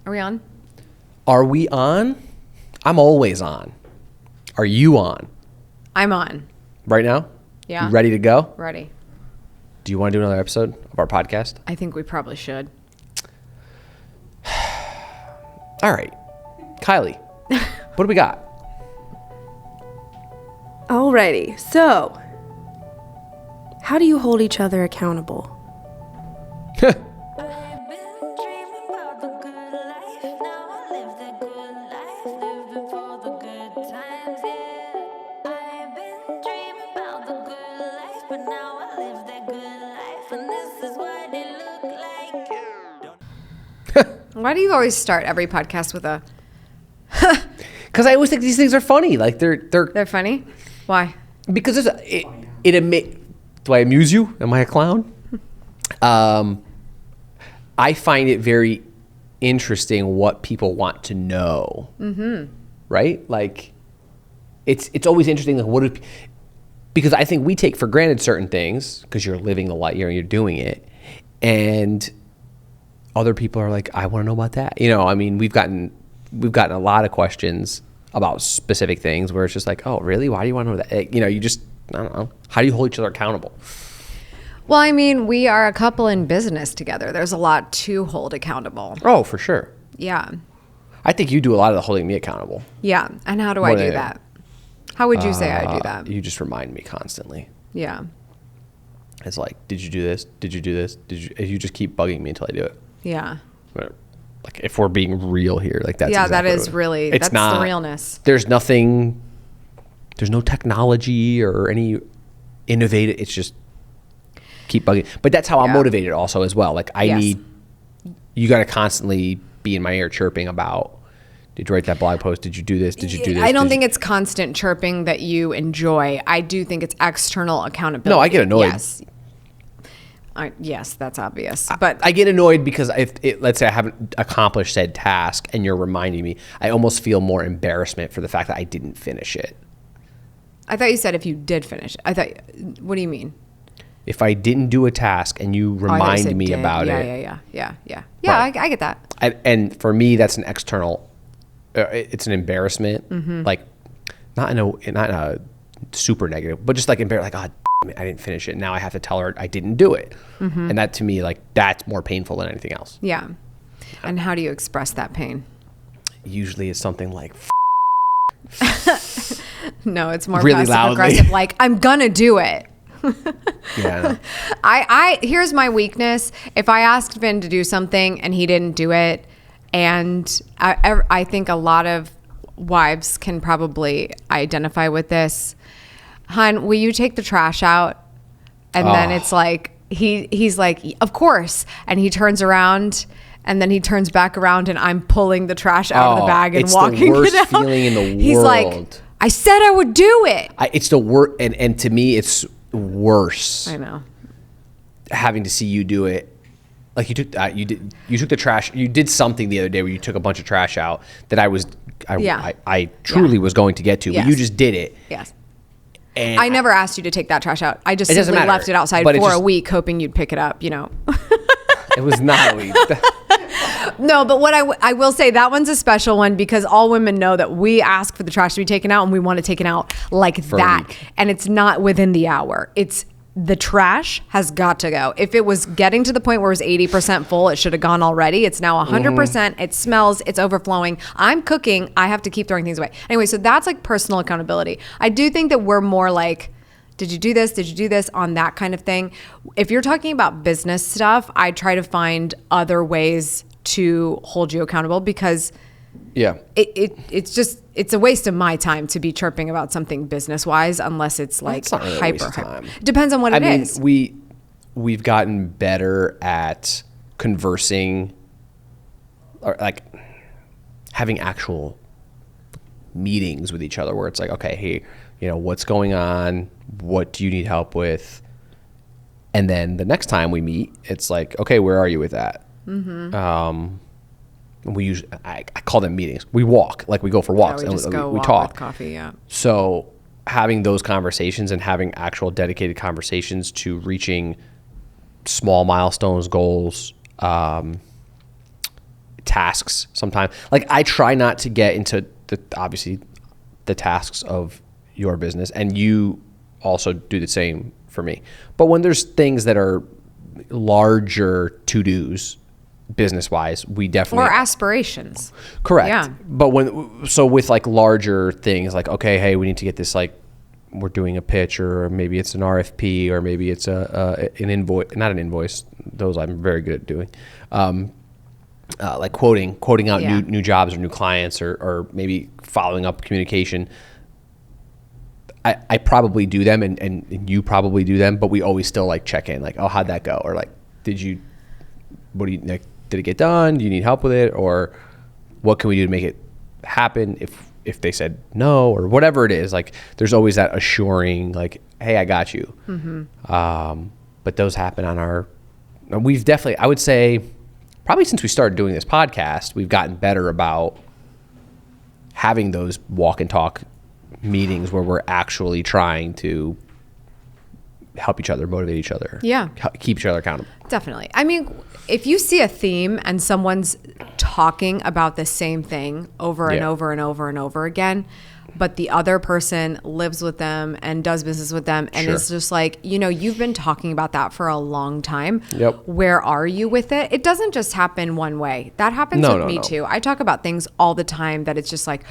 Are we on? Are we on? I'm always on. Are you on? I'm on. Right now? Yeah. You ready to go? Ready. Do you want to do another episode of our podcast? I think we probably should. All right. Kylie, what do we got? Alrighty, so how do you hold each other accountable? Why do you always start every podcast with a... Because I always think these things are funny. Like They're funny? Why? Because do I amuse you? Am I a clown? I find it very interesting what people want to know. Mm-hmm. Right? Like, it's always interesting. Like, because I think we take for granted certain things because you're living the life, you're doing it, and other people are like, I want to know about that. I mean, we've gotten a lot of questions about specific things where it's just like, oh, really? Why do you want to know that? You just, I don't know. How do you hold each other accountable? Well, I mean, we are a couple in business together. There's a lot to hold accountable. Oh, for sure. Yeah. I think you do a lot of the holding me accountable. Yeah. And how do I do that? How would you say I do that? You just remind me constantly. Yeah. It's like, did you do this? Did you do this? You just keep bugging me until I do it. Yeah. Like, if we're being real here, like that's that exactly is really, that's the realness. There's no technology or any innovative. It's just keep bugging. But that's how I'm motivated also as well. Like you got to constantly be in my ear chirping about, did you write that blog post? Did you do this? Did you do this? I don't think it's constant chirping that you enjoy. I do think it's external accountability. No, I get annoyed. Yes. Yes, that's obvious. But I get annoyed because let's say I haven't accomplished said task and you're reminding me, I almost feel more embarrassment for the fact that I didn't finish it. I thought you said if you did finish it. What do you mean? If I didn't do a task and you remind me about it. Yeah. Right. I get that. And for me, that's an external, it's an embarrassment. Mm-hmm. Like, not in a super negative, but just like embarrassed, like, I didn't finish it. Now I have to tell her I didn't do it. Mm-hmm. And that to me, like, that's more painful than anything else. Yeah. And how do you express that pain? Usually it's something like, no, it's more really passive aggressive, like, I'm gonna do it. Yeah. I here's my weakness. If I asked Vin to do something and he didn't do it, and I think a lot of wives can probably identify with this. Hun, will you take the trash out? And then it's like, he's like, of course. And he turns around and then he turns back around and I'm pulling the trash out of the bag and walking it out. It's the worst feeling in the world. He's like, I said I would do it. It's the worst. And to me, it's worse. I know. Having to see you do it. Like you took the trash. You did something the other day where you took a bunch of trash out that I truly was going to get to, but you just did it. Yes. And I never asked you to take that trash out. I just simply left it outside for a week, hoping you'd pick it up. It was not a week. No, but what I will say, that one's a special one because all women know that we ask for the trash to be taken out and we want it taken out like that. And it's not within the hour. It's the trash has got to go. If it was getting to the point where it was 80% full, it should have gone already. It's now 100%. Mm-hmm. It smells. It's overflowing. I'm cooking. I have to keep throwing things away. Anyway, so that's like personal accountability. I do think that we're more like, did you do this? Did you do this? On that kind of thing. If you're talking about business stuff, I try to find other ways to hold you accountable because it's a waste of my time to be chirping about something business wise unless it's like really hyper. Depends on what it is. We've gotten better at conversing or like having actual meetings with each other where it's like, okay, hey, what's going on? What do you need help with? And then the next time we meet, it's like, okay, where are you with that? Mm-hmm. I call them meetings. We walk, like we go for walks and we talk. With coffee, yeah. So having those conversations and having actual dedicated conversations to reaching small milestones, goals, tasks sometimes. Like I try not to get into obviously the tasks of your business, and you also do the same for me. But when there's things that are larger to-dos business-wise, we definitely... Or aspirations. Correct. Yeah. But with like larger things, like, okay, hey, we need to get this, like, we're doing a pitch, or maybe it's an RFP, or maybe it's an invoice, not an invoice. Those I'm very good at doing. Like quoting out new jobs or new clients, or maybe following up communication. I probably do them, and you probably do them, but we always still like check in, like, oh, how'd that go? Or like, did it get done? Do you need help with it? Or what can we do to make it happen? If they said no, or whatever it is, like there's always that assuring, like, hey, I got you. But those happen we've definitely, I would say, probably since we started doing this podcast, we've gotten better about having those walk and talk meetings where we're actually trying to help each other, motivate each other, keep each other accountable. Definitely. I mean, if you see a theme and someone's talking about the same thing over and over and over and over again, but the other person lives with them and does business with them, and it's just like, you've been talking about that for a long time. Yep. Where are you with it? It doesn't just happen one way. That happens with me too. I talk about things all the time that it's just like,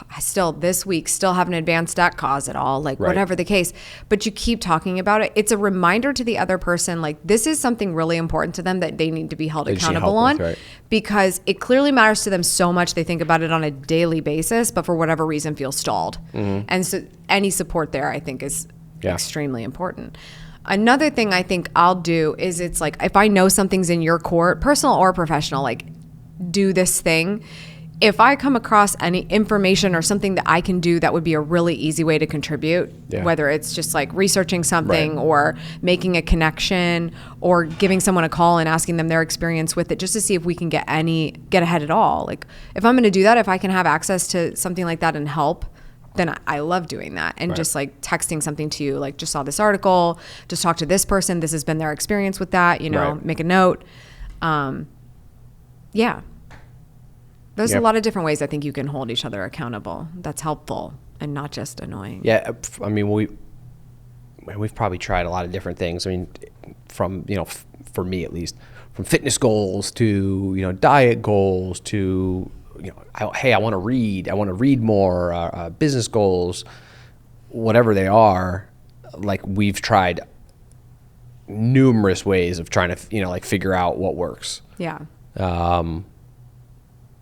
I still this week still haven't advanced that cause at all, like whatever the case, but you keep talking about it. It's a reminder to the other person, like this is something really important to them that they need to be held accountable on, because it clearly matters to them so much. They think about it on a daily basis, but for whatever reason feel stalled. And so any support there, I think, is extremely important. Another thing I think I'll do is, it's like, if I know something's in your court, personal or professional, like do this thing. If I come across any information or something that I can do that would be a really easy way to contribute, whether it's just like researching something or making a connection or giving someone a call and asking them their experience with it, just to see if we can get ahead at all. Like if I'm going to do that, if I can have access to something like that and help, then I love doing that. And just like texting something to you, like just saw this article, just talk to this person. This has been their experience with that, make a note. There's a lot of different ways I think you can hold each other accountable. That's helpful and not just annoying. Yeah, I mean, we've probably tried a lot of different things. I mean, from, for me at least, from fitness goals to, diet goals to, I want to read more, business goals, whatever they are. Like we've tried numerous ways of trying to, like figure out what works. Yeah.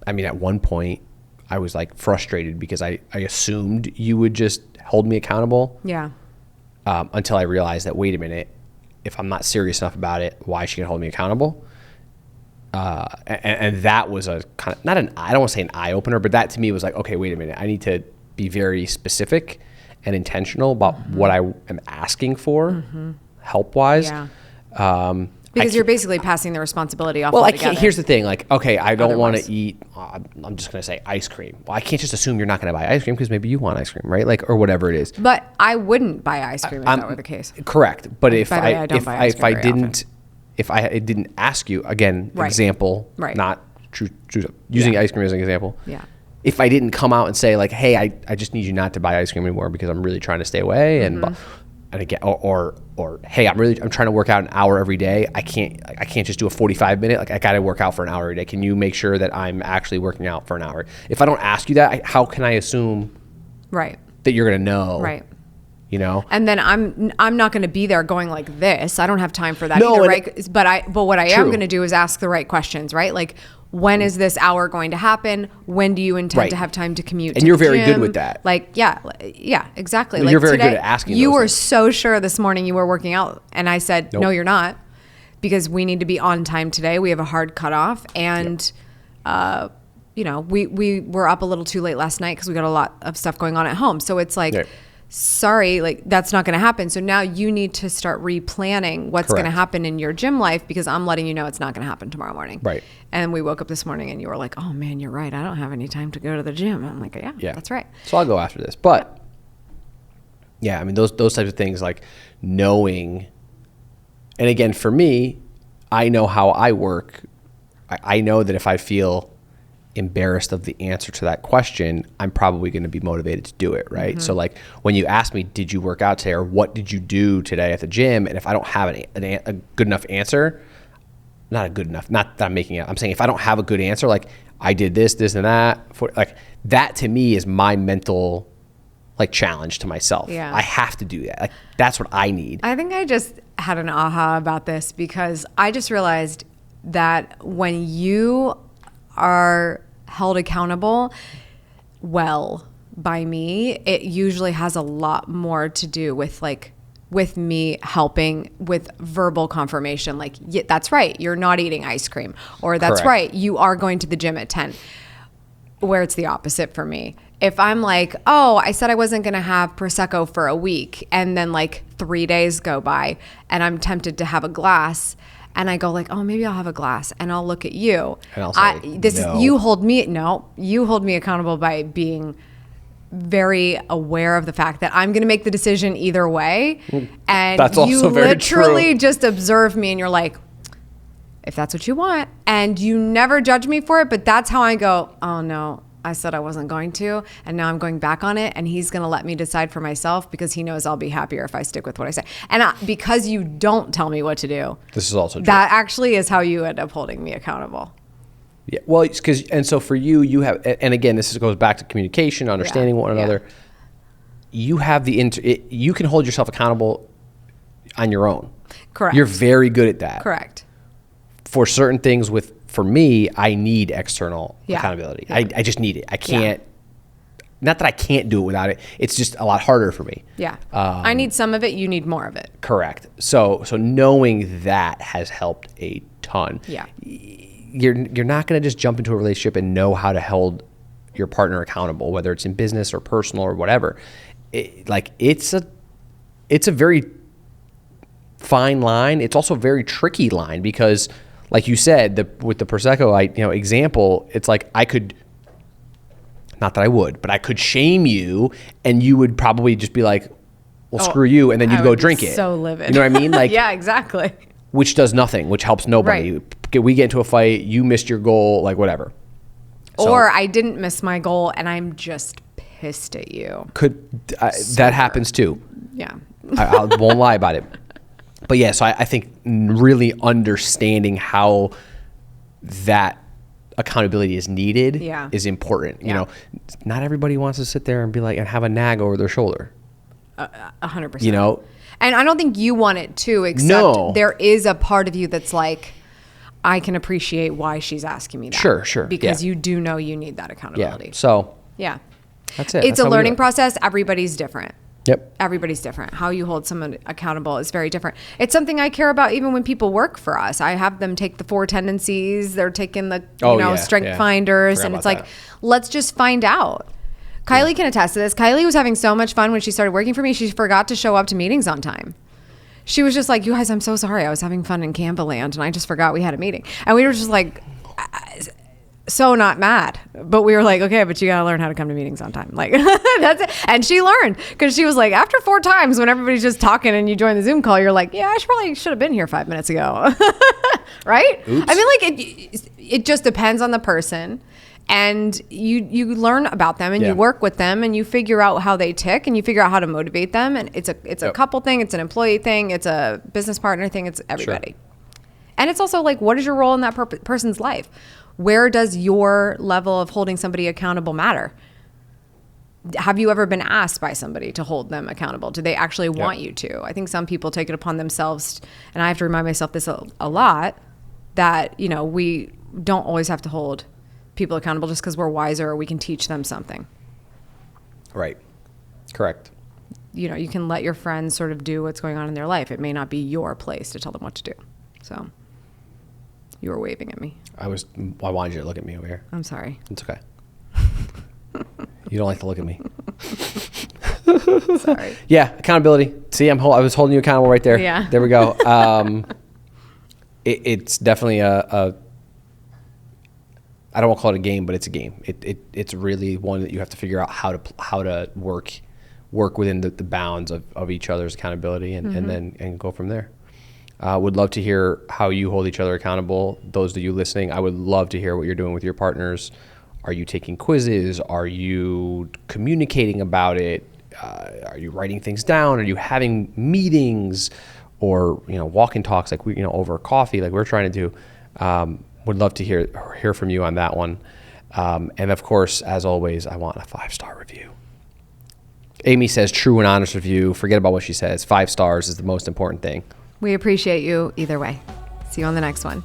I mean, at one point, I was like frustrated because I assumed you would just hold me accountable. Yeah. Until I realized that, wait a minute, if I'm not serious enough about it, why is she gonna hold me accountable? And that was a kind of, I don't want to say an eye opener, but that to me was like, okay, wait a minute, I need to be very specific and intentional about what I am asking for, help wise. Yeah. Because you're basically passing the responsibility off. Well, I can't. Here's the thing. Like, okay, I don't want to eat. I'm just gonna say ice cream. Well, I can't just assume you're not gonna buy ice cream because maybe you want ice cream, right? Like, or whatever it is. But I wouldn't buy ice cream if that were the case. Correct. But if I didn't ask you again, example, not true, using ice cream as an example. Yeah. If I didn't come out and say like, hey, I just need you not to buy ice cream anymore because I'm really trying to stay away, and again, or hey, I'm trying to work out an hour every day. I can't just do a 45-minute. Like I got to work out for an hour every day. Can you make sure that I'm actually working out for an hour? If I don't ask you that, how can I assume that you're gonna know? Right. And then I'm not going to be there going like this. I don't have time for that either, right? But what I am going to do is ask the right questions, right? Like, when is this hour going to happen? When do you intend to have time to commute? And you're very good with that. Like, yeah, exactly. You're very good at asking. You were so sure this morning you were working out, and I said, no, you're not, because we need to be on time today. We have a hard cutoff, and we were up a little too late last night because we got a lot of stuff going on at home. So it's like. Sorry, like that's not going to happen. So now you need to start replanning what's going to happen in your gym life, because I'm letting you know it's not going to happen tomorrow morning. Right. And we woke up this morning and you were like, oh man, you're right. I don't have any time to go to the gym. I'm like, yeah, that's right. So I'll go after this. But yeah, I mean, those types of things, like knowing, and again, for me, I know how I work. I know that if I feel embarrassed of the answer to that question, I'm probably going to be motivated to do it, right? So like when you ask me, did you work out today, or what did you do today at the gym? And if I don't have a good enough answer, not that I'm making it, I'm saying if I don't have a good answer, like I did this and that, like that to me is my mental like challenge to myself. Yeah. I have to do that. Like that's what I need. I think I just had an aha about this because I just realized that when you are held accountable well by me, it usually has a lot more to do with me helping with verbal confirmation. Like, yeah, that's right, you're not eating ice cream, or that's Correct. right, you are going to the gym at 10. Where it's the opposite for me. If I'm like, oh, I said I wasn't going to have Prosecco for a week, and then like 3 days go by and I'm tempted to have a glass, and I go like, oh, maybe I'll have a glass, and I'll look at you. And I'll say, no. You hold me accountable by being very aware of the fact that I'm going to make the decision either way. And That's you also very literally true. just observe me and you're like, if that's what you want, and you never judge me for it, but that's how I go, oh no, I said I wasn't going to, and now I'm going back on it, and he's going to let me decide for myself because he knows I'll be happier if I stick with what I say. And because you don't tell me what to do, This is also true. that actually is how you end up holding me accountable. Yeah. Well, and so for you have, and again, this goes back to communication, understanding one another. You have you can hold yourself accountable on your own. Correct. You're very good at that. Correct. For certain things for me, I need external Yeah. accountability. I just need it. I can't, not that I can't do it without it. It's just a lot harder for me. Yeah. I need some of it. You need more of it. Correct. So knowing that has helped a ton. Yeah. You're not going to just jump into a relationship and know how to hold your partner accountable, whether it's in business or personal or whatever. It's a very fine line. It's also a very tricky line because, like you said, with the Prosecco example, it's like I could, not that I would, but I could shame you, and you would probably just be like, well, screw you, and then you'd I go would be drink it. so livid. You know what I mean? Like, yeah, exactly. which does nothing, which helps nobody. Right. We get into a fight, you missed your goal, like whatever. So, Or I didn't miss my goal and I'm just pissed at you. that happens too. Yeah. I won't lie about it. But yeah, so I think really understanding how that accountability is needed is important. You know, not everybody wants to sit there and be like, and have a nag over their shoulder. 100%. You know? And I don't think you want it too, except there is a part of you that's like, I can appreciate why she's asking me that. Sure. Because you do know you need that accountability. Yeah. So yeah. that's it. It's a learning process. Everybody's different. Yep. Everybody's different. How you hold someone accountable is very different. It's something I care about even when people work for us. I have them take the 4 tendencies. They're taking the strength finders. And it's like, let's just find out. Kylie can attest to this. Kylie was having so much fun when she started working for me. She forgot to show up to meetings on time. She was just like, you guys, I'm so sorry. I was having fun in Canva Land and I just forgot we had a meeting. And we were just like, so not mad. But we were like, okay, but you got to learn how to come to meetings on time. Like, that's it. And she learned because she was like, after 4 times when everybody's just talking and you join the Zoom call, you're like, yeah, I probably should have been here 5 minutes ago. Right? Oops. I mean, like, it just depends on the person. And you learn about them and you work with them and you figure out how they tick and you figure out how to motivate them. And it's a couple thing, it's an employee thing, it's a business partner thing, it's everybody. Sure. And it's also like, what is your role in that person's life? Where does your level of holding somebody accountable matter? Have you ever been asked by somebody to hold them accountable? Do they actually want you to? I think some people take it upon themselves, and I have to remind myself this a lot, that, we don't always have to hold people accountable just because we're wiser or we can teach them something. Right. Correct. You can let your friends sort of do what's going on in their life. It may not be your place to tell them what to do. So you were waving at me. I wanted you to look at me over here. I'm sorry. It's okay. You don't like to look at me. Sorry. Yeah. Accountability. See, I was holding you accountable right there. Yeah. There we go. It's definitely I don't want to call it a game, but it's a game. It's really one that you have to figure out how to work within the bounds of each other's accountability and then go from there. Would love to hear how you hold each other accountable. Those of you listening, I would love to hear what you're doing with your partners. Are you taking quizzes? Are you communicating about it? Are you writing things down? Are you having meetings or, walk and talks like we, over coffee, like we're trying to do? Would love to hear from you on that one. And of course, as always, I want a 5-star review. Amy says true and honest review. Forget about what she says. 5 stars is the most important thing. We appreciate you either way. See you on the next one.